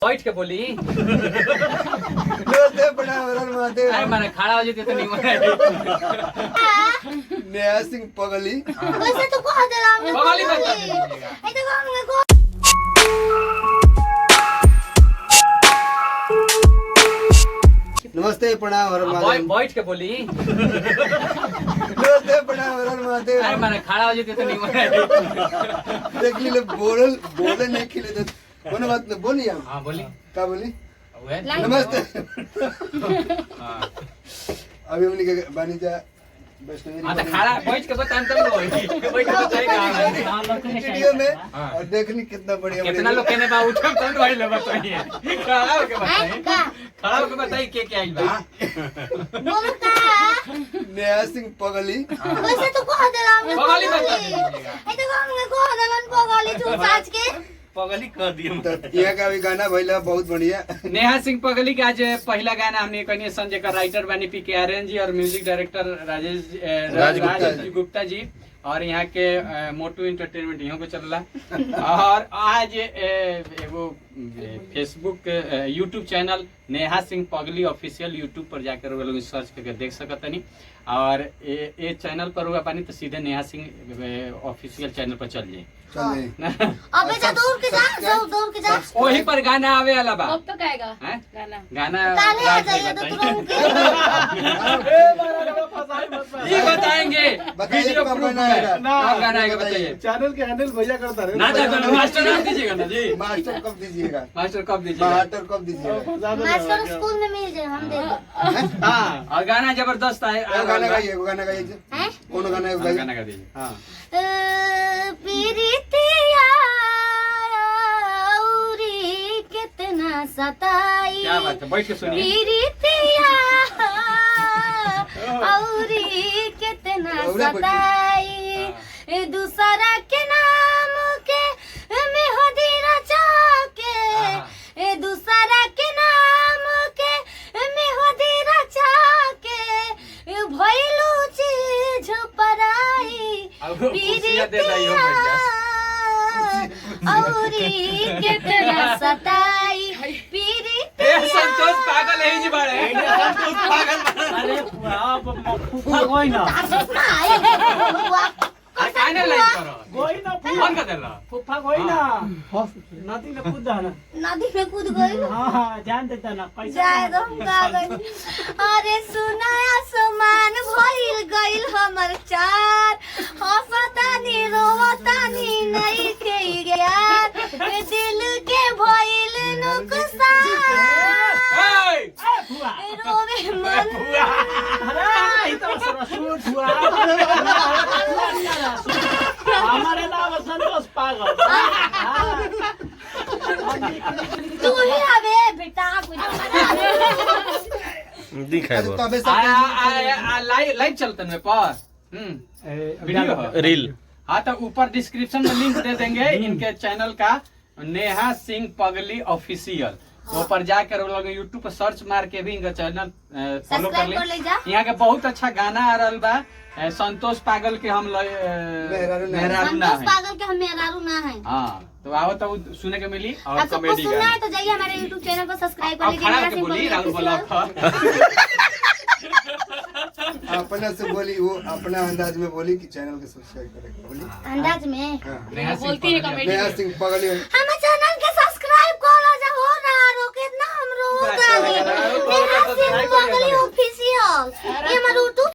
बैठ के बोली नमस्ते प्रणाम महादेव। अरे माने खड़ा हो जाते तो नहीं मरे। नेहा सिंह पगली वैसे तो कह दे रहा हूं पगली बता दीजिएगा। ऐसे कहूंगा को नमस्ते प्रणाम महादेव। बैठ के बोली नमस्ते प्रणाम महादेव। अरे माने खड़ा हो जाते तो नहीं मरे। देख ली ले बोले नहीं खिले तो कोनो बात नहीं बोली हम। हाँ बोली क्या बोली? ओए नमस्ते। हाँ अभी हमने के बानीजा वैष्णवी हाँ तो खड़ा बैठ के बताएं तब लोग बैठ के बताएगा वीडियो में और देखनी कितना बढ़िया कितना लोग कहने बा उठम तब भाई ले बताइए खड़ा होके बताइए खड़ा होके बताइए क्या आइल बा बोलो का नेहा सिंह पगली वैसे तो कह दे रहा हूं पगली बता दीजिएगा। ऐसे कहूंगा को दलन पगली तू साच के पगली कर दिए तो यहाँ का भी गाना भइला बहुत बढ़िया। नेहा सिंह पगली का आज पहला गाना हमने कहीं संजय का राइटर बानी पी.के. आर्यन जी और म्यूजिक डायरेक्टर राजेश गुप्ता जी और यहाँ के मोटू एंटरटेनमेंट यहाँ को चल रहा और आज एगो Facebook YouTube channel Neha Singh पगली ऑफिशियल यूट्यूब पर जाकर वो लोग सर्च करके देख सकते नहीं और ये चैनल पर हुआ पानी तो सीधे नेहा सिंह ऑफिशियल चैनल पर चल जाए। अबे जा दौड़ के जा दौड़ के जा वही पर गाना आवे वाला बा अब तो आएगा हैं? गाना ताले आ जाइए तो तुरंत ये बताएंगे बताइए वीडियो कब प्रूफ गाना में आएगा? कब गाना आएगा बताइए। चैनल के हैंडल भैया करता रहे ना मास्टर नाम दीजिएगा ना जी मास्टर कब दीजिएगा? मास्टर कब दीजिएगा मास्टर कब दीजिएगा? मास्टर स्कूल में मिल जाए हम दे दो हाँ और गाना जबरदस्त है गाना गाइए गाना गाइए हैं कौन गाना है हाँ, गाइए? गाना गा दीजिए हाँ पीरितिया औरी कितना सताई क्या बात है बैठ के सुनिए पीरितिया औरी कितना सताई दूसरा के नाम के मेहदी रचा के दूसरा के नाम के मेहदी रचा के भइलू चीज पराई अब कुर्सियाँ दे दी हो बैठ जा औरी कितना सताई ए संतोष पागल है जी बाड़े संतोष पागल अरे फूफा कोई ना काने लाइक करो कोई ना फोन कर देला फूफा कोई ना नदी में कूद ना नदी में कूद गई हाँ जान देता ना पैसा जाए दो कागज अरे सुना आसमान भइल गइल हमर चार हंसतानी रोवतानी नहीं के यार दिल के भइल नुकसान रोवे मन अरे तो सूट हुआ हमारे नाम संतोष पागल तू ही आवे बेटा अच्छा, तो अबे सब लाइव चलतन में पर वीडियो रील हाँ तो ऊपर डिस्क्रिप्शन में लिंक दे देंगे इनके चैनल का नेहा सिंह पगली ऑफिशियल वो पर जाकर वो लोग यूट्यूब पर सर्च मार के भी इनका चैनल फॉलो कर ले यहाँ के बहुत अच्छा गाना आ रहा बा संतोष पागल के हम मेहरारू ना संतोष है पागल के हम मेहरारू ना है हाँ तो आओ तो सुने के मिली और आपको कॉमेडी सुनना गाना है तो जाइए हमारे YouTube चैनल पर सब्सक्राइब कर अब लीजिए खड़ा नेहा के सिंह बोली पगली राहुल official। बोला अपना से बोली वो अपना अंदाज में बोली कि चैनल के सब्सक्राइब करें बोली अंदाज में नेहा सिंह बोलती है पगली। कॉमेडी नेहा सिंह पगली हमारे चैनल